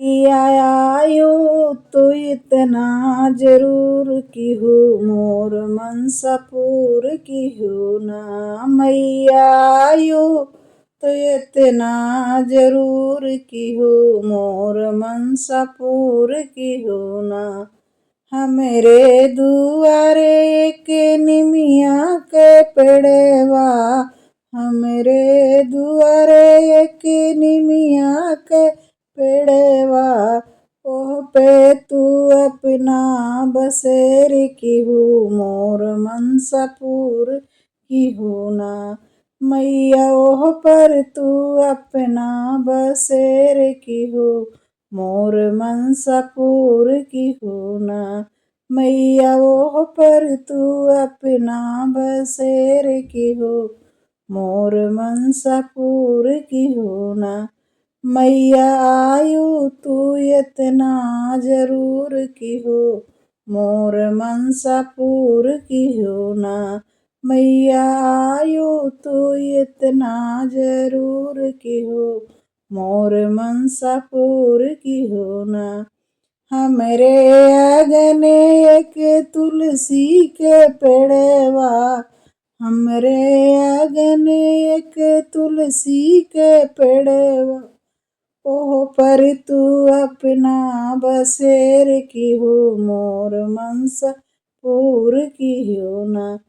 आयो तो इतना जरूर की हो, मोर मनसा पूर की हो ना। मैया आयो तो इतना जरूर की हो, मोर मनसा पूर की हो ना। हमरे दुआरे के निमिया के पेड़वा, हमरे दुआरे के निमिया के पेड़वा, ओह पे तू अपना बसेर की हो, मोर मनसा पूर की हो ना। मैया ओह पर तू अपना बसेर की हो, मोर मनसा पूर की हो ना। मैया ओह पर तू अपना बसेर की हो, मोर मनसा पूर की हो ना। मैया आयु तू इतना जरूर की हो, मोर मनसा पूर की हो ना। मैया आयु तू इतना जरूर की हो, मोर मनसा पूर की हो ना। हमरे अगने एक तुलसी के पेड़वा, हमरे अगने एक तुलसी के पेड़वा, ओह पर तू अपना बसेर की हो, मोर मनसा पूर की हो ना।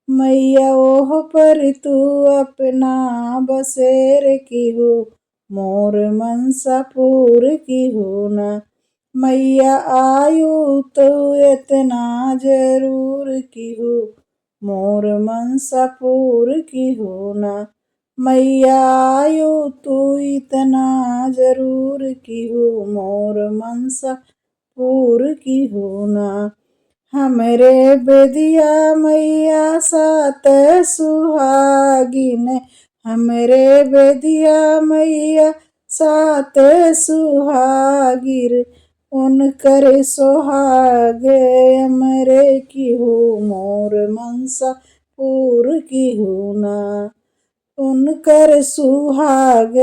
मैया ओह पर तू अपना बसेर की हो, मोर मनसा पूर की हो ना। मैया आयु तो इतना जरूर की हो, मोर मनसा पूर की हो ना। मैया आयु तू इतना जरूर की हो, मोर मनसा पूर की हो ना। हमरे बेदिया मैया सात सुहागिन, हमरे बेदिया मैया सात सुहागिर, उनकर सोहाग हमरे की हो, मोर मनसा पूर की हो ना। उनकर सुहाग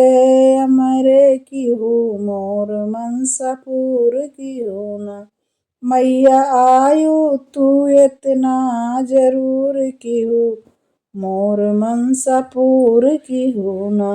हमरे की हो, मोर मनसा पूर की हो ना। मैया आयु तू इतना जरूर की हो, मोर मनसा पूर की हो ना।